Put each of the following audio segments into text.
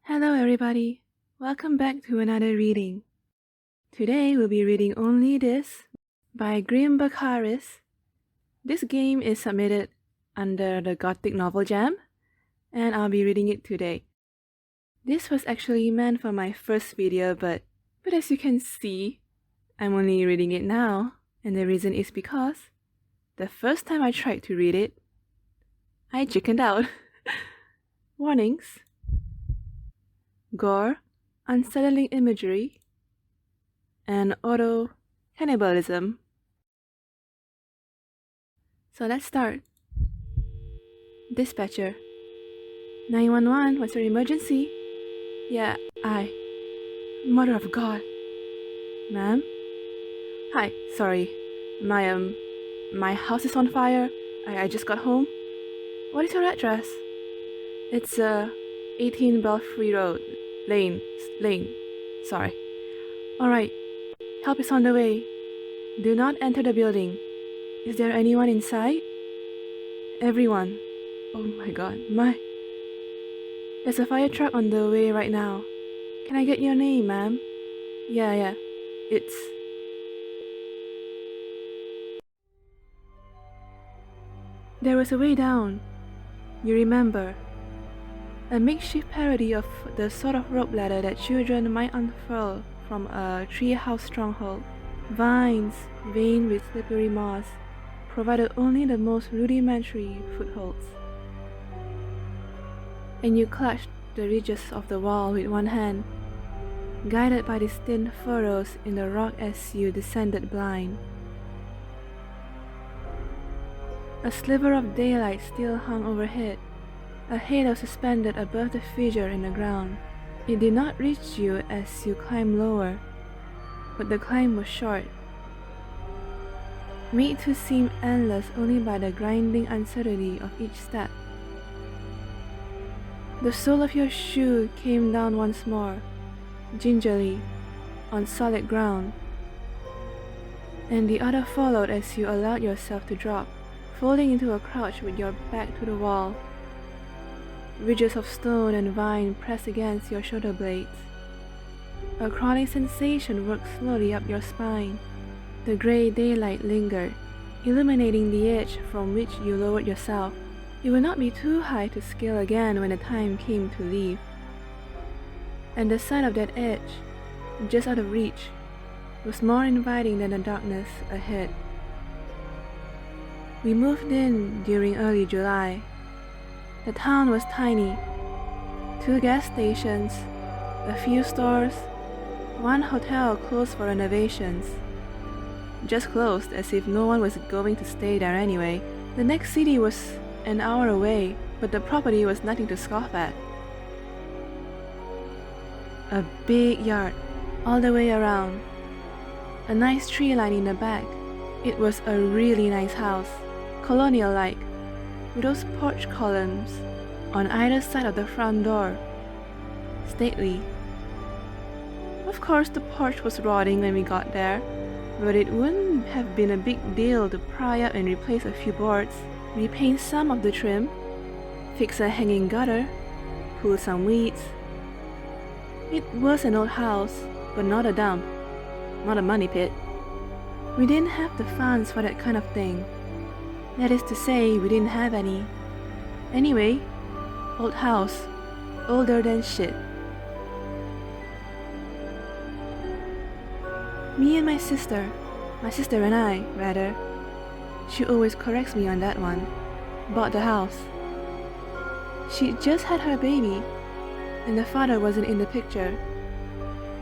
Hello everybody, welcome back to another reading. Today we'll be reading Only This by Grim Baccaris. This game is submitted under the Gothic Novel Jam, and I'll be reading it today. This was actually meant for my first video, but as you can see, I'm only reading it now, and the reason is because the first time I tried to read it, I chickened out. Warnings: gore, unsettling imagery, and auto-cannibalism. So let's start. Dispatcher. 911, what's your emergency? Yeah, Mother of God. Ma'am? Hi, sorry. My house is on fire. I just got home. What is your address? It's 18 Belfry Road. Lane. Sorry. Alright. Help is on the way. Do not enter the building. Is there anyone inside? Everyone. Oh my god. There's a fire truck on the way right now. Can I get your name, ma'am? Yeah. It's... There was a way down. You remember. A makeshift parody of the sort of rope ladder that children might unfurl from a treehouse stronghold. Vines, veined with slippery moss, provided only the most rudimentary footholds. And you clutched the ridges of the wall with one hand, guided by distinct furrows in the rock as you descended blind. A sliver of daylight still hung overhead, a halo suspended above the fissure in the ground. It did not reach you as you climbed lower, but the climb was short, made to seem endless only by the grinding uncertainty of each step. The sole of your shoe came down once more, gingerly, on solid ground, and the other followed as you allowed yourself to drop, folding into a crouch with your back to the wall. Ridges of stone and vine pressed against your shoulder blades. A crawling sensation worked slowly up your spine. The grey daylight lingered, illuminating the edge from which you lowered yourself. It would not be too high to scale again when the time came to leave. And the sight of that edge, just out of reach, was more inviting than the darkness ahead. We moved in during early July. The town was tiny. 2 gas stations, a few stores, 1 hotel closed for renovations. Just closed as if no one was going to stay there anyway. The next city was an hour away, but the property was nothing to scoff at. A big yard, all the way around. A nice tree line in the back. It was a really nice house, colonial-like, with those porch columns on either side of the front door. Stately. Of course, the porch was rotting when we got there, but it wouldn't have been a big deal to pry up and replace a few boards, repaint some of the trim, fix a hanging gutter, pull some weeds. It was an old house, but not a dump, not a money pit. We didn't have the funds for that kind of thing. That is to say, we didn't have any. Anyway, old house, older than shit. Me and my sister and I, rather, she always corrects me on that one, bought the house. She just had her baby, and the father wasn't in the picture.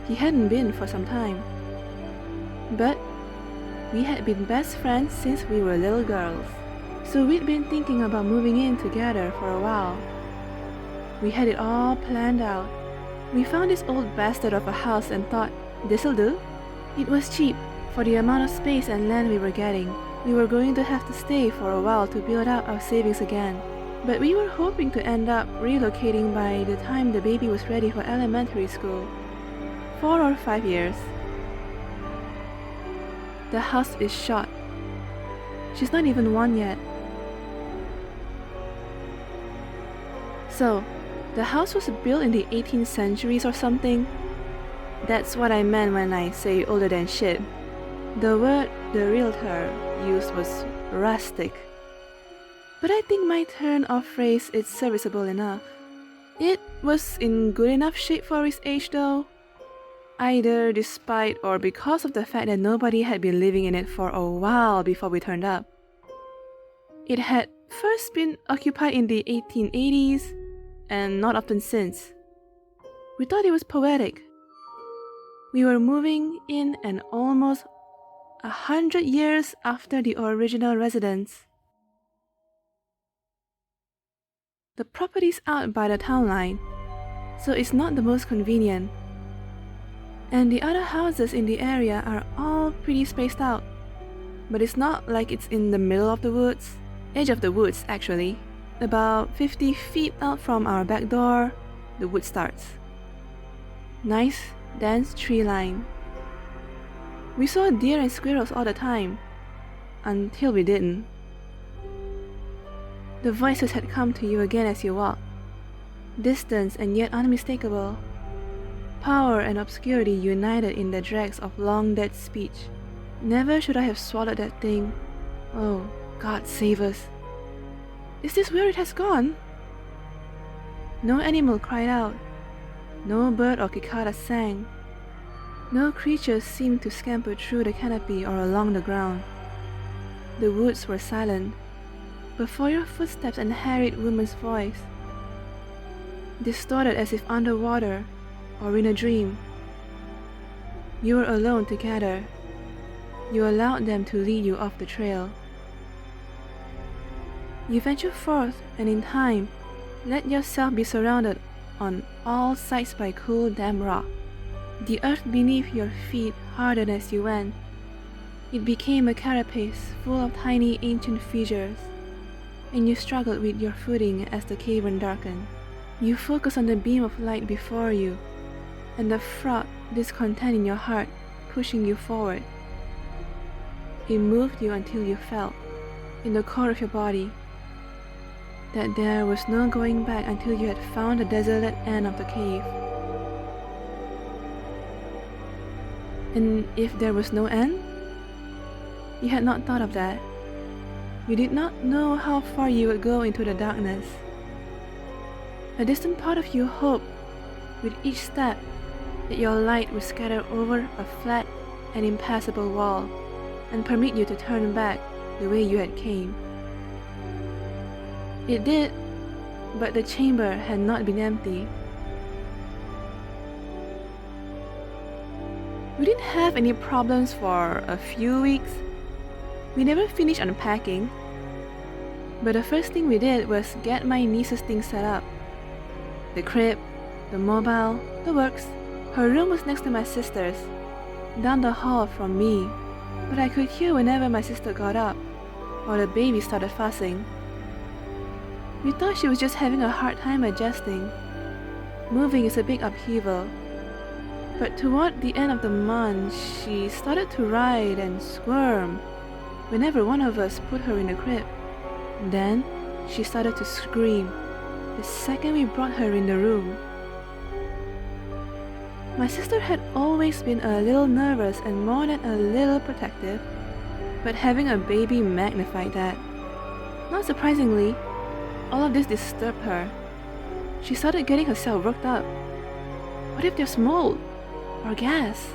He hadn't been for some time. But we had been best friends since we were little girls. So we'd been thinking about moving in together for a while. We had it all planned out. We found this old bastard of a house and thought, this'll do. It was cheap for the amount of space and land we were getting. We were going to have to stay for a while to build up our savings again. But we were hoping to end up relocating by the time the baby was ready for elementary school. 4 or 5 years. The house is shot. She's not even 1 yet. So, The house was built in the 18th centuries or something. That's what I meant when I say older than shit. The word the realtor used was rustic. But I think my turn of phrase is serviceable enough. It was in good enough shape for its age though. Either despite or because of the fact that nobody had been living in it for a while before we turned up. It had first been occupied in the 1880s and not often since. We thought it was poetic. We were moving in and almost 100 years after the original residence. The property's out by the town line, so it's not the most convenient. And the other houses in the area are all pretty spaced out. But it's not like it's in the middle of the woods. Edge of the woods, actually. About 50 feet out from our back door, the wood starts. Nice, dense tree line. We saw deer and squirrels all the time, until we didn't. The voices had come to you again as you walked, distant and yet unmistakable. Power and obscurity united in the dregs of long-dead speech. Never should I have swallowed that thing. Oh, God save us. Is this where it has gone? No animal cried out. No bird or cicada sang. No creature seemed to scamper through the canopy or along the ground. The woods were silent, but for your footsteps and harried woman's voice, distorted as if underwater or in a dream. You were alone together. You allowed them to lead you off the trail. You ventured forth and in time, let yourself be surrounded on all sides by cool damp rock. The earth beneath your feet hardened as you went. It became a carapace full of tiny ancient fissures, and you struggled with your footing as the cavern darkened. You focused on the beam of light before you, and the fraught discontent in your heart pushing you forward. It moved you until you felt, in the core of your body, that there was no going back until you had found the desolate end of the cave. And if there was no end? You had not thought of that. You did not know how far you would go into the darkness. A distant part of you hoped, with each step, that your light would scatter over a flat and impassable wall and permit you to turn back the way you had came. It did, but the chamber had not been empty. We didn't have any problems for a few weeks. We never finished unpacking. But the first thing we did was get my niece's things set up. The crib, the mobile, the works. Her room was next to my sister's, down the hall from me, but I could hear whenever my sister got up, or the baby started fussing. We thought she was just having a hard time adjusting. Moving is a big upheaval. But toward the end of the month, she started to writhe and squirm whenever one of us put her in the crib. Then, she started to scream the second we brought her in the room. My sister had always been a little nervous and more than a little protective, but having a baby magnified that. Not surprisingly, all of this disturbed her. She started getting herself worked up. What if there's mold? Or gas?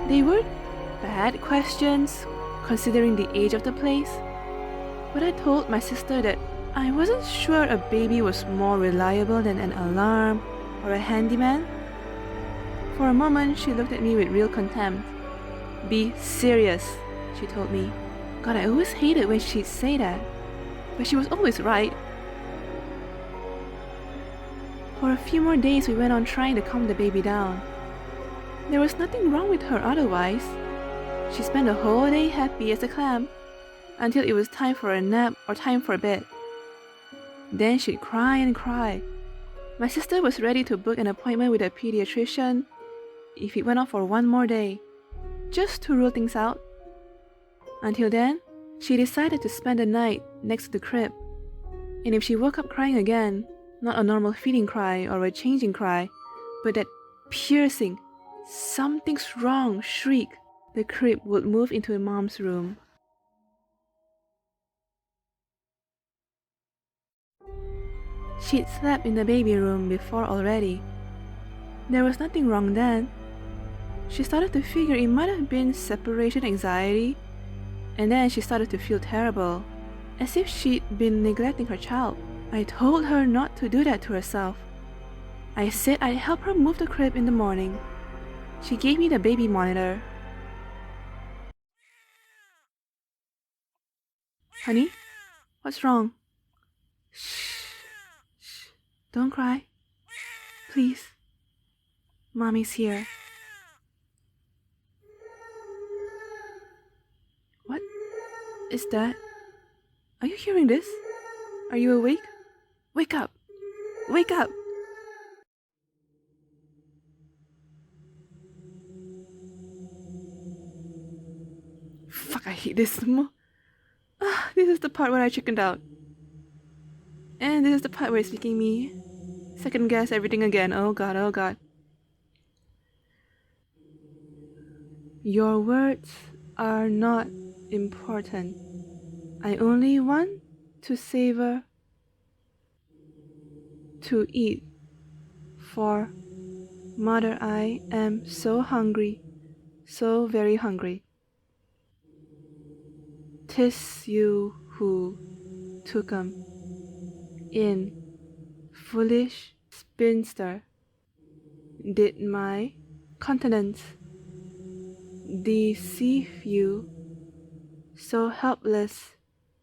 They were bad questions, considering the age of the place. But I told my sister that I wasn't sure a baby was more reliable than an alarm or a handyman. For a moment, she looked at me with real contempt. "Be serious," she told me. God, I always hated when she'd say that. But she was always right. For a few more days, we went on trying to calm the baby down. There was nothing wrong with her otherwise. She spent the whole day happy as a clam, until it was time for a nap or time for bed. Then she'd cry and cry. My sister was ready to book an appointment with a pediatrician if it went on for one more day, just to rule things out. Until then, she decided to spend the night next to the crib, and if she woke up crying again, Not a normal feeding cry or a changing cry, but that piercing, something's wrong shriek. The crib would move into Mom's room. She'd slept in the baby room before already. There was nothing wrong then. She started to figure it might have been separation anxiety, and then she started to feel terrible, as if she'd been neglecting her child. I told her not to do that to herself. I said I'd help her move the crib in the morning. She gave me the baby monitor. Honey, what's wrong? Shh, shh, don't cry. Please. Mommy's here. What is that? Are you hearing this? Are you awake? Wake up! Wake up! Fuck, I hate this. This is the part where I chickened out. And this is the part where it's making me second guess everything again. Oh god, oh god. Your words are not important. I only want to savor, to eat. For, Mother, I am so hungry, so very hungry. 'Tis you who took 'em in, foolish spinster. Did my countenance deceive you? So helpless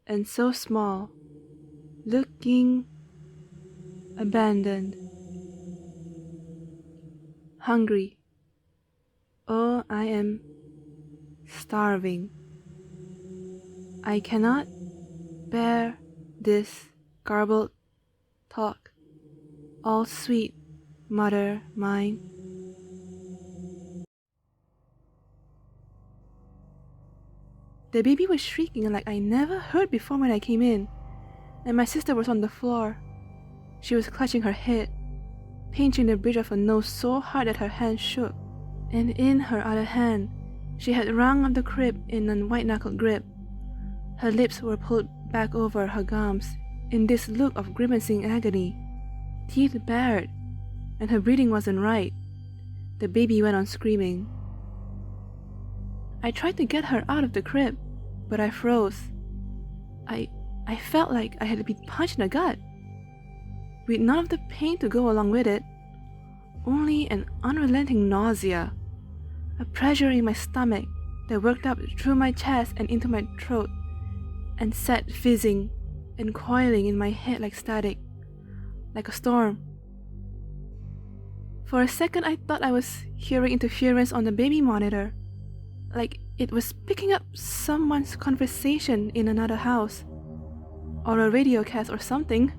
and so small, looking abandoned, hungry. Oh, I am starving. I cannot bear this garbled talk, all sweet mother mine. The baby was shrieking like I never heard before when I came in, and my sister was on the floor. She was clutching her head, pinching the bridge of her nose so hard that her hand shook, and in her other hand, she had wrung up the crib in a white-knuckled grip. Her lips were pulled back over her gums in this look of grimacing agony, teeth bared, and her breathing wasn't right. The baby went on screaming. I tried to get her out of the crib, but I froze. I felt like I had been punched in the gut, with none of the pain to go along with it, only an unrelenting nausea, a pressure in my stomach that worked up through my chest and into my throat, and sat fizzing and coiling in my head like static, like a storm. For a second I thought I was hearing interference on the baby monitor, like it was picking up someone's conversation in another house, or a radio cast or something.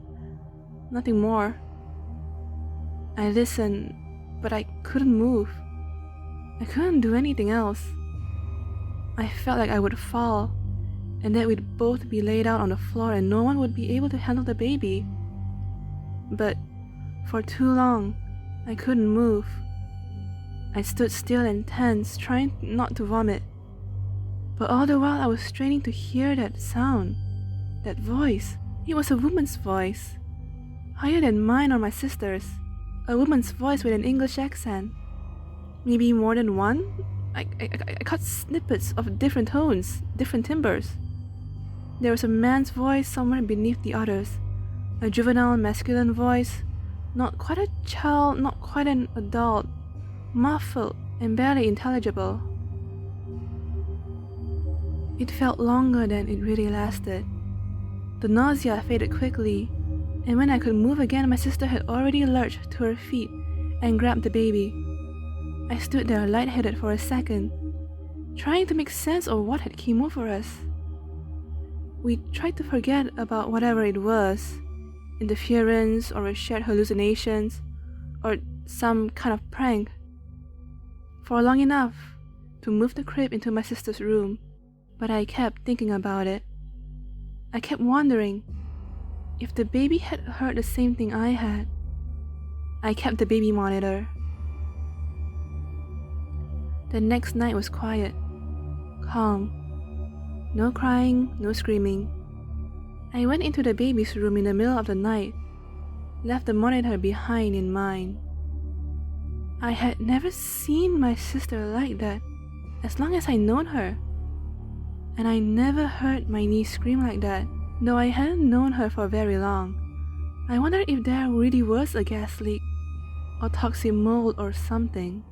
Nothing more. I listened, but I couldn't move. I couldn't do anything else. I felt like I would fall, and that we'd both be laid out on the floor and no one would be able to handle the baby. But for too long, I couldn't move. I stood still and tense, trying not to vomit. But all the while I was straining to hear that sound, that voice. It was a woman's voice, higher than mine or my sister's. A woman's voice with an English accent. Maybe more than one? I caught snippets of different tones, different timbres. There was a man's voice somewhere beneath the others, a juvenile masculine voice, not quite a child, not quite an adult, muffled and barely intelligible. It felt longer than it really lasted. The nausea faded quickly, and when I could move again, my sister had already lurched to her feet and grabbed the baby. I stood there lightheaded for a second, trying to make sense of what had came over us. We tried to forget about whatever it was, interference or shared hallucinations, or some kind of prank, for long enough to move the crib into my sister's room. But I kept thinking about it. I kept wondering, if the baby had heard the same thing I had. I kept the baby monitor. The next night was quiet, calm. No crying, no screaming. I went into the baby's room in the middle of the night, left the monitor behind in mine. I had never seen my sister like that as long as I known her. And I never heard my niece scream like that, though I hadn't known her for very long. I wondered if there really was a gas leak, or toxic mold or something.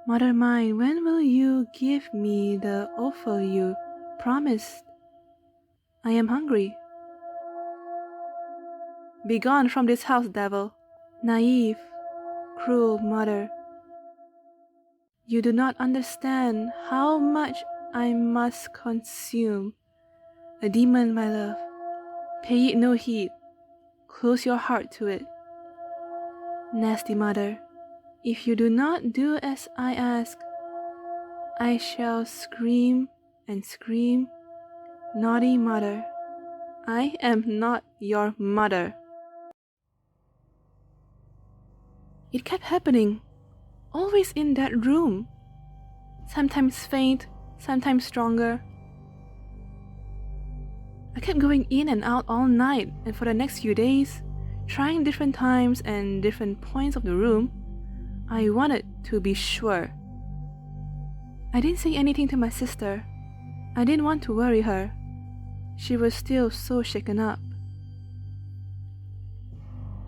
Mother mine, when will you give me the offal you promised? I am hungry. Begone from this house, devil. Naive, cruel mother. You do not understand how much I must consume. A demon, my love. Pay it no heed. Close your heart to it. Nasty mother, if you do not do as I ask, I shall scream and scream. Naughty mother, I am not your mother. It kept happening, always in that room. Sometimes faint, sometimes stronger. I kept going in and out all night, and for the next few days, trying different times and different points of the room. I wanted to be sure. I didn't say anything to my sister. I didn't want to worry her. She was still so shaken up.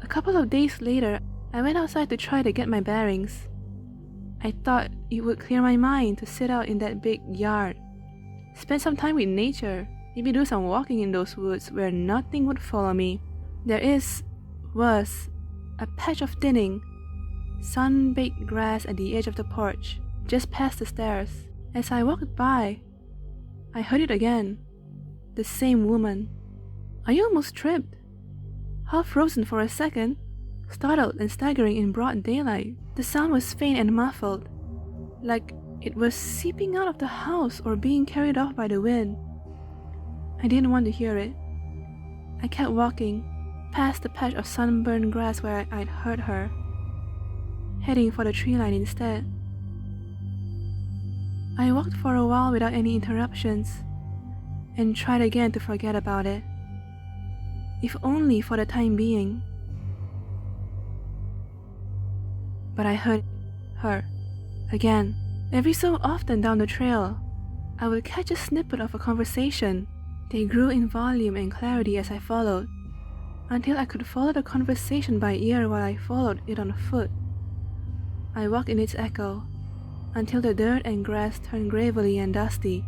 A couple of days later, I went outside to try to get my bearings. I thought it would clear my mind to sit out in that big yard, spend some time with nature, maybe do some walking in those woods where nothing would follow me. There was a patch of thinning, sun-baked grass at the edge of the porch, just past the stairs. As I walked by, I heard it again. The same woman. I almost tripped, half frozen for a second, startled and staggering in broad daylight. The sound was faint and muffled, like it was seeping out of the house or being carried off by the wind. I didn't want to hear it. I kept walking, past the patch of sunburned grass where I'd heard her, heading for the tree line instead. I walked for a while without any interruptions, and tried again to forget about it, if only for the time being. But I heard her again. Every so often down the trail, I would catch a snippet of a conversation. They grew in volume and clarity as I followed, until I could follow the conversation by ear while I followed it on foot. I walked in its echo, until the dirt and grass turned gravelly and dusty,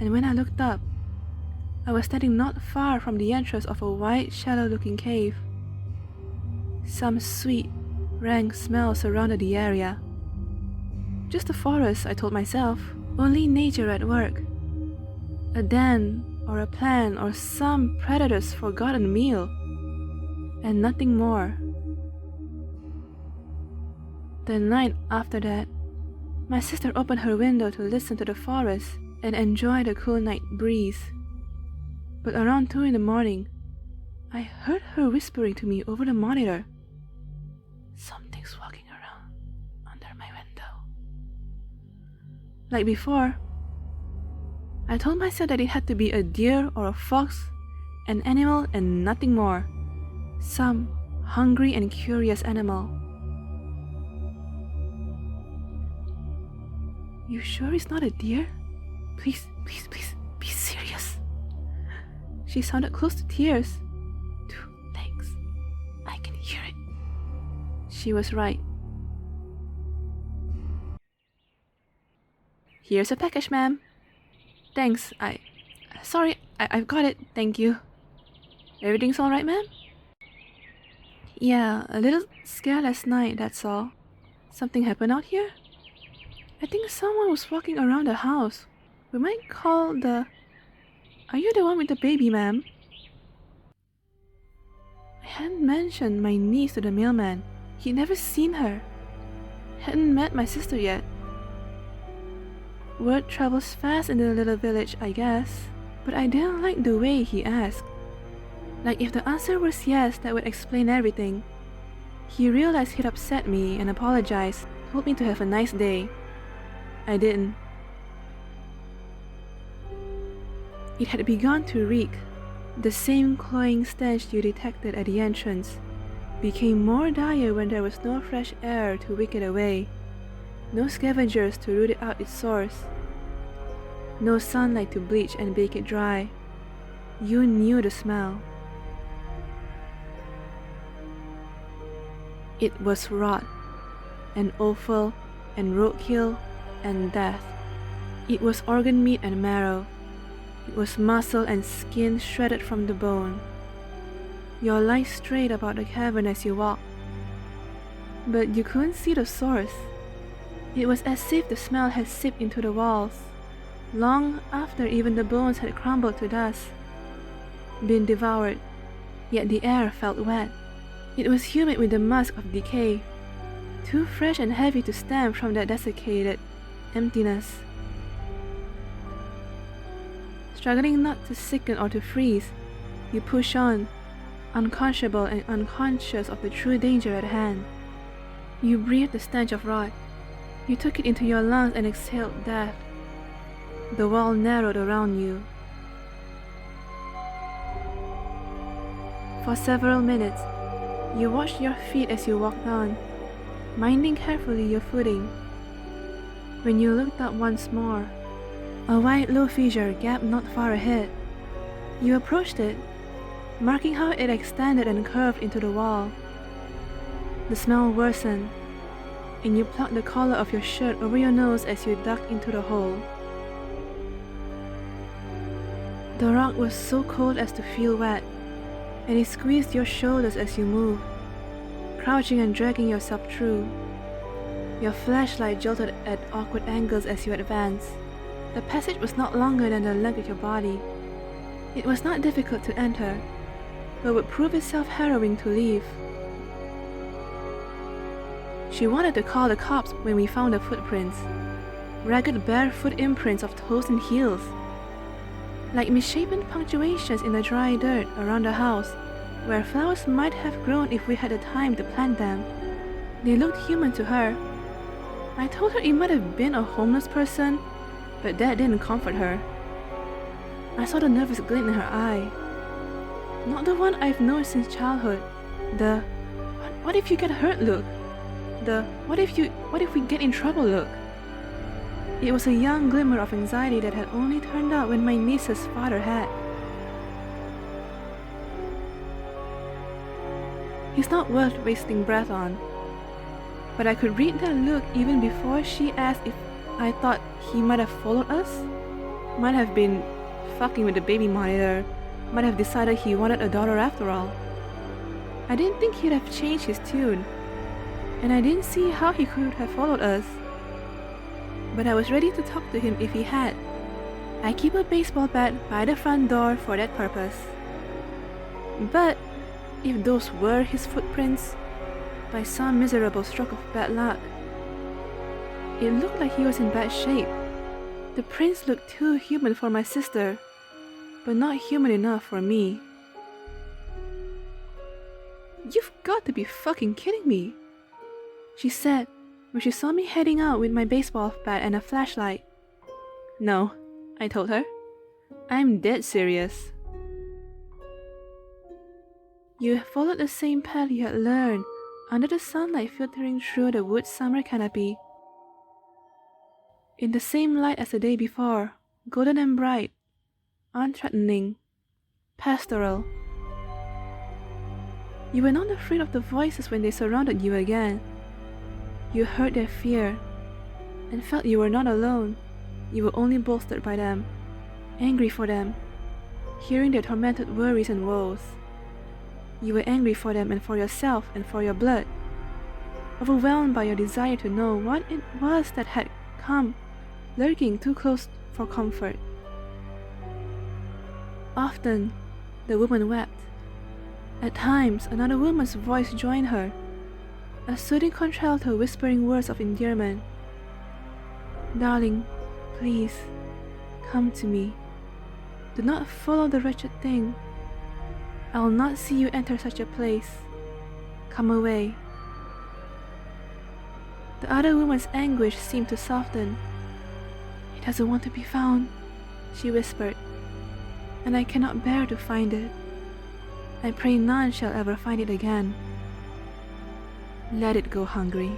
and when I looked up, I was standing not far from the entrance of a wide, shallow-looking cave. Some sweet, rank smell surrounded the area. Just a forest, I told myself, only nature at work. A den, or a plant, or some predator's forgotten meal, and nothing more. The night after that, my sister opened her window to listen to the forest and enjoy the cool night breeze. But around 2 in the morning, I heard her whispering to me over the monitor. Something's walking around under my window. Like before, I told myself that it had to be a deer or a fox, an animal and nothing more. Some hungry and curious animal. You sure it's not a deer? Please, please, please, be serious. She sounded close to tears. 2 legs. I can hear it. She was right. Here's a package, ma'am. Thanks, Sorry, I've got it, thank you. Everything's alright, ma'am? Yeah, a little scared last night, that's all. Something happened out here? I think someone was walking around the house. We might call the... Are you the one with the baby, ma'am? I hadn't mentioned my niece to the mailman. He'd never seen her. Hadn't met my sister yet. Word travels fast in the little village, I guess. But I didn't like the way he asked. Like if the answer was yes, that would explain everything. He realized he'd upset me and apologized, told me to have a nice day. I didn't. It had begun to reek. The same cloying stench you detected at the entrance became more dire when there was no fresh air to wick it away, no scavengers to root it out its source, no sunlight to bleach and bake it dry. You knew the smell. It was rot, and offal, and roadkill, and death. It was organ meat and marrow. It was muscle and skin shredded from the bone. Your light strayed about the cavern as you walked, but you couldn't see the source. It was as if the smell had seeped into the walls, long after even the bones had crumbled to dust, been devoured, yet the air felt wet. It was humid with the musk of decay, too fresh and heavy to stem from that desiccated emptiness. Struggling not to sicken or to freeze, you push on, unconscionable and unconscious of the true danger at hand. You breathed the stench of rot. You took it into your lungs and exhaled death. The wall narrowed around you. For several minutes, you watched your feet as you walked on, minding carefully your footing. When you looked up once more, a wide low fissure gaped not far ahead. You approached it, marking how it extended and curved into the wall. The smell worsened, and you plucked the collar of your shirt over your nose as you ducked into the hole. The rock was so cold as to feel wet, and it squeezed your shoulders as you moved, crouching and dragging yourself through. Your flashlight jolted at awkward angles as you advanced. The passage was not longer than the length of your body. It was not difficult to enter, but would prove itself harrowing to leave. She wanted to call the cops when we found the footprints, ragged barefoot imprints of toes and heels, like misshapen punctuations in the dry dirt around the house, where flowers might have grown if we had the time to plant them. They looked human to her. I told her it might have been a homeless person, but that didn't comfort her. I saw the nervous glint in her eye. Not the one I've known since childhood. The what if you get hurt look. The what if we get in trouble look. It was a young glimmer of anxiety that had only turned out when my niece's father had. He's not worth wasting breath on. But I could read that look even before she asked if I thought he might have followed us, might have been fucking with the baby monitor, might have decided he wanted a daughter after all. I didn't think he'd have changed his tune, and I didn't see how he could have followed us. But I was ready to talk to him if he had. I keep a baseball bat by the front door for that purpose. But if those were his footprints, by some miserable stroke of bad luck, it looked like he was in bad shape. The prints looked too human for my sister, but not human enough for me. "You've got to be fucking kidding me," she said when she saw me heading out with my baseball bat and a flashlight. "No," I told her. "I'm dead serious." You followed the same path you had learned under the sunlight filtering through the wood summer canopy. In the same light as the day before, golden and bright, unthreatening, pastoral. You were not afraid of the voices when they surrounded you again. You heard their fear, and felt you were not alone. You were only bolstered by them, angry for them, hearing their tormented worries and woes. You were angry for them and for yourself and for your blood, overwhelmed by your desire to know what it was that had come, lurking too close for comfort. Often, the woman wept. At times, another woman's voice joined her, a soothing contralto whispering words of endearment. "Darling, please, come to me." Do not follow the wretched thing. I will not see you enter such a place. Come away." The other woman's anguish seemed to soften. "It doesn't want to be found," she whispered, "and I cannot bear to find it. I pray none shall ever find it again." "Let it go hungry,"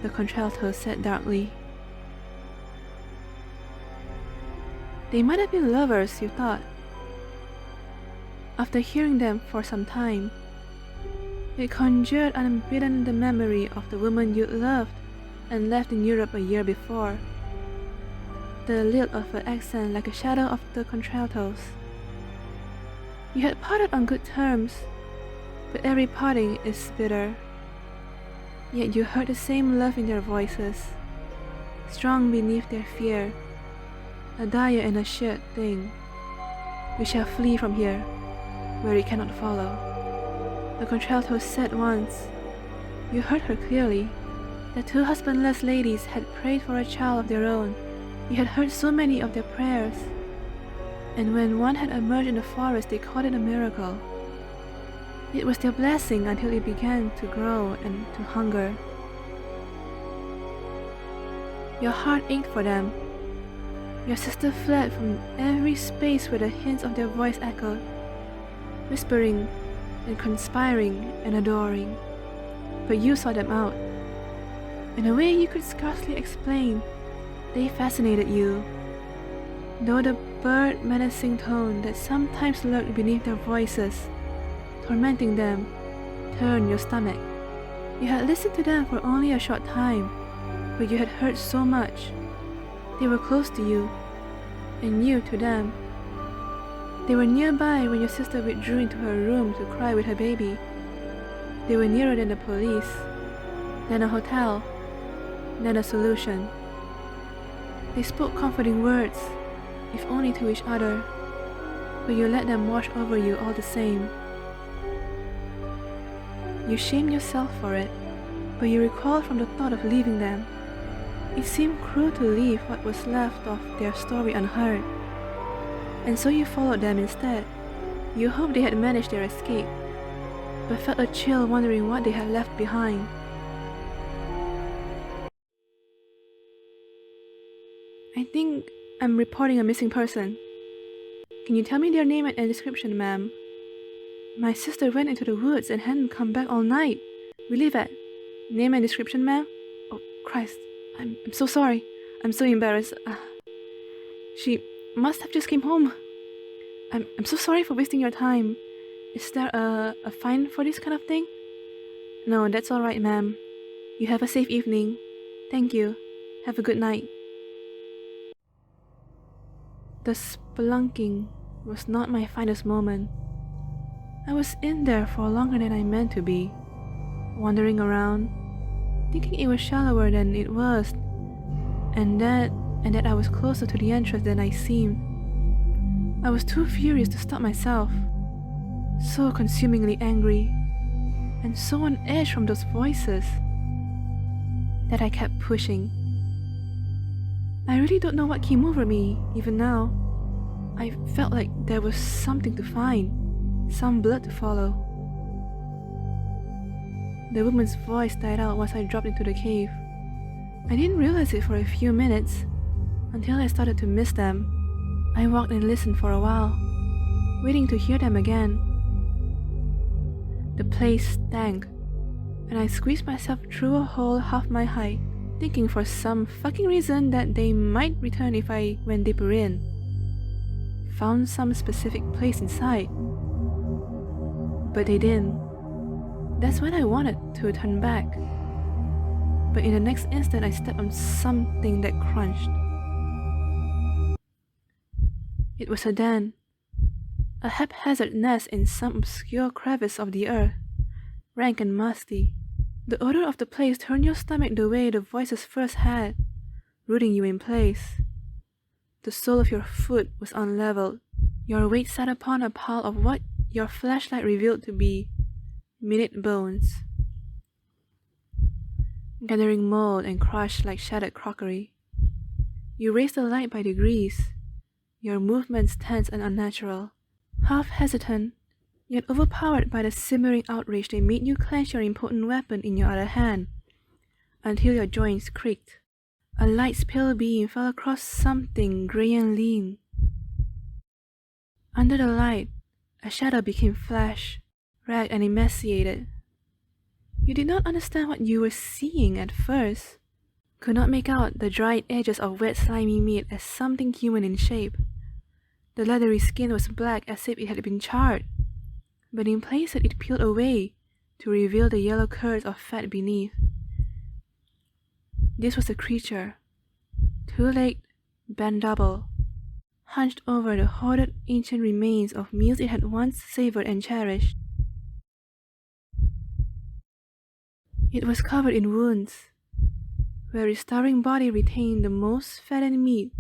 the contralto said darkly. They might have been lovers, you thought. After hearing them for some time, it conjured unbidden the memory of the woman you loved and left in Europe a year before. The lilt of her accent like a shadow of the contralto's. You had parted on good terms, but every parting is bitter. Yet you heard the same love in their voices, strong beneath their fear, a dire and assured thing. "We shall flee from here, where it cannot follow," the contralto said once. You heard her clearly. The two husbandless ladies had prayed for a child of their own. You had heard so many of their prayers, and when one had emerged in the forest, they called it a miracle. It was their blessing until it began to grow and to hunger. Your heart ached for them. Your sister fled from every space where the hints of their voice echoed, whispering and conspiring and adoring. But you saw them out. In a way you could scarcely explain, they fascinated you. Though the bird menacing tone that sometimes lurked beneath their voices, tormenting them, turned your stomach. You had listened to them for only a short time, but you had heard so much. They were close to you, and you to them. They were nearby when your sister withdrew into her room to cry with her baby. They were nearer than the police, than a hotel, than a solution. They spoke comforting words, if only to each other, but you let them wash over you all the same. You shamed yourself for it, but you recoiled from the thought of leaving them. It seemed cruel to leave what was left of their story unheard, and so you followed them instead. You hoped they had managed their escape, but felt a chill wondering what they had left behind. "I think I'm reporting a missing person. Can you tell me their name and description, ma'am? My sister went into the woods and hadn't come back all night. We live at... Name and description, ma'am? Oh, Christ. I'm so sorry. I'm so embarrassed. She must have just came home. I'm so sorry for wasting your time. Is there a fine for this kind of thing?" "No, that's all right, ma'am. You have a safe evening. Thank you. Have a good night." The spelunking was not my finest moment. I was in there for longer than I meant to be, wandering around, thinking it was shallower than it was, and that I was closer to the entrance than I seemed. I was too furious to stop myself, so consumingly angry, and so on edge from those voices, that I kept pushing. I really don't know what came over me, even now. I felt like there was something to find, some blood to follow. The woman's voice died out once I dropped into the cave. I didn't realize it for a few minutes, until I started to miss them. I walked and listened for a while, waiting to hear them again. The place stank, and I squeezed myself through a hole half my height, thinking for some fucking reason that they might return if I went deeper in. Found some specific place inside. But they didn't. That's when I wanted to turn back. But in the next instant I stepped on something that crunched. It was a den. A haphazard nest in some obscure crevice of the earth, rank and musty. The odor of the place turned your stomach the way the voices first had, rooting you in place. The sole of your foot was unleveled. Your weight sat upon a pile of what your flashlight revealed to be minute bones, gathering mold and crushed like shattered crockery. You raised the light by degrees, your movements tense and unnatural. Half hesitant, yet overpowered by the simmering outrage that made you clench your impotent weapon in your other hand, until your joints creaked. A light's pale beam fell across something grey and lean. Under the light, a shadow became flesh, ragged and emaciated. You did not understand what you were seeing at first, could not make out the dried edges of wet slimy meat as something human in shape. The leathery skin was black as if it had been charred, but in places it peeled away to reveal the yellow curds of fat beneath. This was a creature, two-legged, bent double, hunched over the hoarded ancient remains of meals it had once savored and cherished. It was covered in wounds, where its starving body retained the most fattened meat.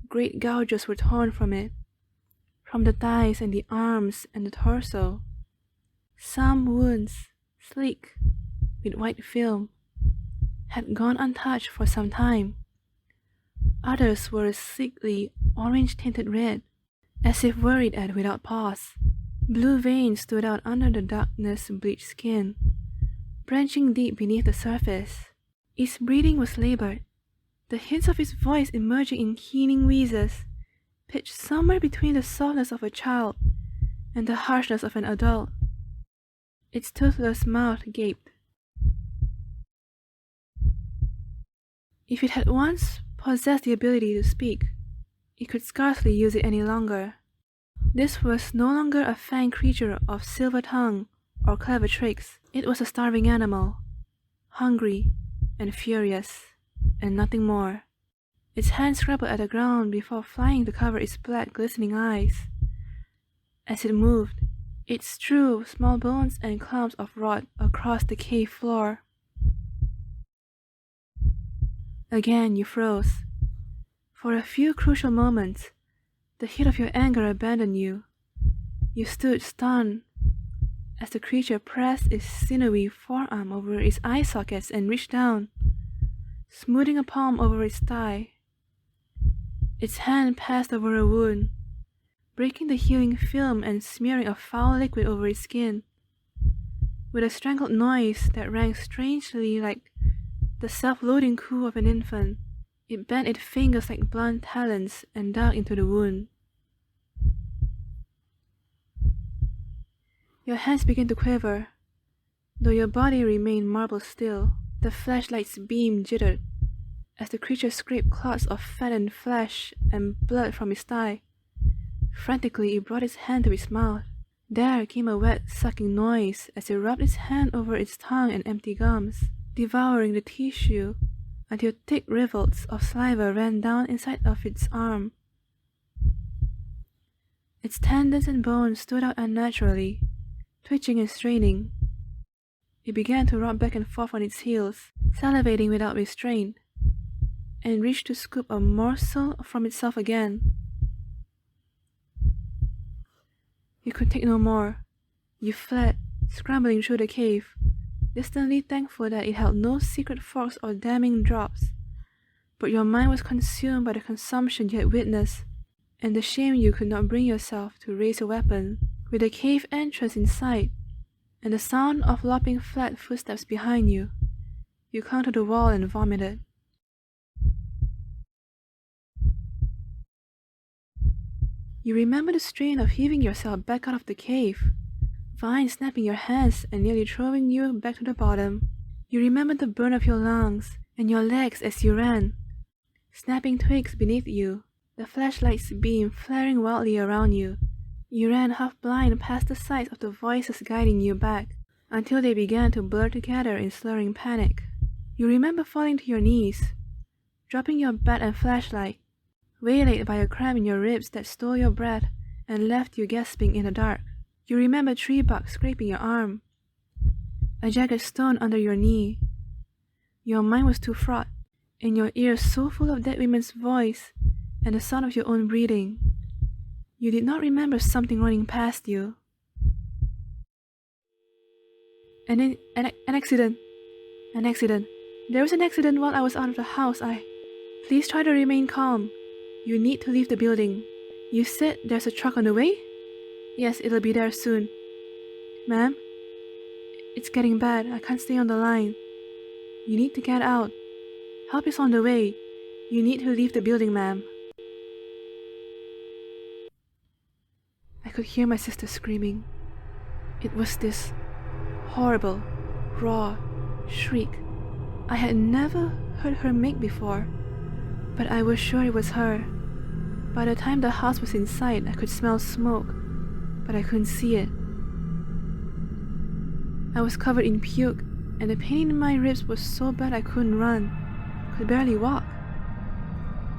Great gouges were torn from it, from the thighs and the arms and the torso. Some wounds, sleek, with white film, had gone untouched for some time. Others were a sickly, orange-tinted red, as if worried at without pause. Blue veins stood out under the darkness-bleached skin, branching deep beneath the surface. Its breathing was labored, the hints of its voice emerging in keening wheezes, pitched somewhere between the softness of a child and the harshness of an adult. Its toothless mouth gaped. If it had once possessed the ability to speak, it could scarcely use it any longer. This was no longer a fanged creature of silver tongue or clever tricks. It was a starving animal, hungry and furious, and nothing more. Its hands scrabbled at the ground before flying to cover its black, glistening eyes. As it moved, it strewed small bones and clumps of rot across the cave floor. Again you froze. For a few crucial moments, the heat of your anger abandoned you. You stood stunned as the creature pressed its sinewy forearm over its eye sockets and reached down, smoothing a palm over its thigh. Its hand passed over a wound, breaking the healing film and smearing a foul liquid over its skin. With a strangled noise that rang strangely like the self-loathing coo of an infant, it bent its fingers like blunt talons and dug into the wound. Your hands began to quiver, though your body remained marble still. The flashlight's beam jittered as the creature scraped clots of fattened flesh and blood from its thigh. Frantically, it brought its hand to its mouth. There came a wet, sucking noise as it rubbed its hand over its tongue and empty gums, devouring the tissue until thick rivulets of saliva ran down inside of its arm. Its tendons and bones stood out unnaturally, twitching and straining. It began to rock back and forth on its heels, salivating without restraint, and reached to scoop a morsel from itself again. You could take no more. You fled, scrambling through the cave, distantly thankful that it held no secret forks or damning drops. But your mind was consumed by the consumption you had witnessed, and the shame you could not bring yourself to raise a weapon. With the cave entrance in sight, and the sound of lopping flat footsteps behind you, you clung to the wall and vomited. You remember the strain of heaving yourself back out of the cave, vines snapping your hands and nearly throwing you back to the bottom. You remember the burn of your lungs and your legs as you ran, snapping twigs beneath you, the flashlight's beam flaring wildly around you. You ran half-blind past the sights of the voices guiding you back, until they began to blur together in slurring panic. You remember falling to your knees, dropping your bat and flashlight, waylaid by a cramp in your ribs that stole your breath and left you gasping in the dark. You remember tree bark scraping your arm, a jagged stone under your knee. Your mind was too fraught, and your ears so full of that woman's voice and the sound of your own breathing. You did not remember something running past you. An accident. There was an accident while I was out of the house. Please try to remain calm. You need to leave the building. You said there's a truck on the way? Yes, it'll be there soon. Ma'am? It's getting bad. I can't stay on the line. You need to get out. Help is on the way. You need to leave the building, ma'am. I could hear my sister screaming. It was this horrible, raw shriek I had never heard her make before, but I was sure it was her. By the time the house was in sight, I could smell smoke, but I couldn't see it. I was covered in puke, and the pain in my ribs was so bad I couldn't run, could barely walk.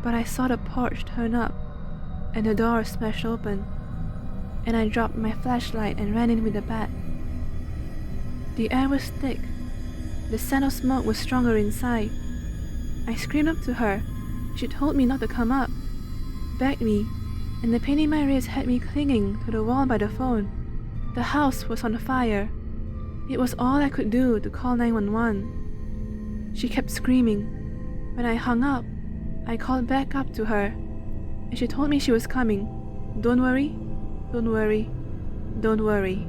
But I saw the porch turn up, and the door smash open, and I dropped my flashlight and ran in with the bat. The air was thick. The scent of smoke was stronger inside. I screamed up to her. She told me not to come up, begged me, and the pain in my ribs had me clinging to the wall by the phone. The house was on fire. It was all I could do to call 911. She kept screaming. When I hung up, I called back up to her, and she told me she was coming. Don't worry, don't worry, don't worry.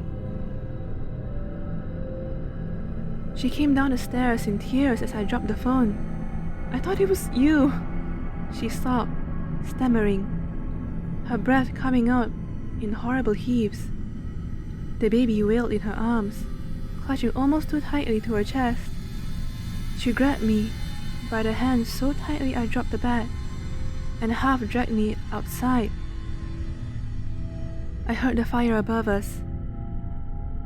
She came down the stairs in tears as I dropped the phone. I thought it was you, she sobbed, stammering, her breath coming out in horrible heaves. The baby wailed in her arms, clutching almost too tightly to her chest. She grabbed me by the hand so tightly I dropped the bat, and half dragged me outside. I heard the fire above us.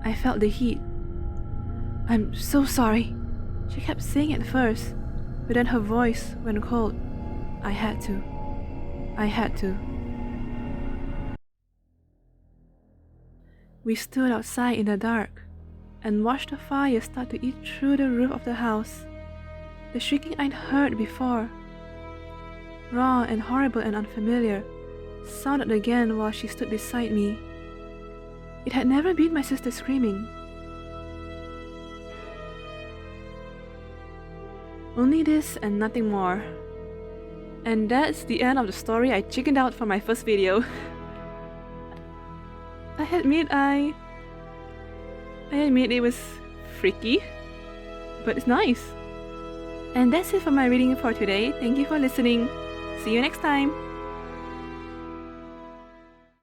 I felt the heat. I'm so sorry, she kept saying at first, but then her voice went cold. I had to. We stood outside in the dark and watched the fire start to eat through the roof of the house. The shrieking I'd heard before, raw and horrible and unfamiliar, sounded again while she stood beside me. It had never been my sister screaming. Only this and nothing more. And that's the end of the story. I chickened out for my first video. I admit it was freaky, but it's nice. And that's it for my reading for today. Thank you for listening. See you next time.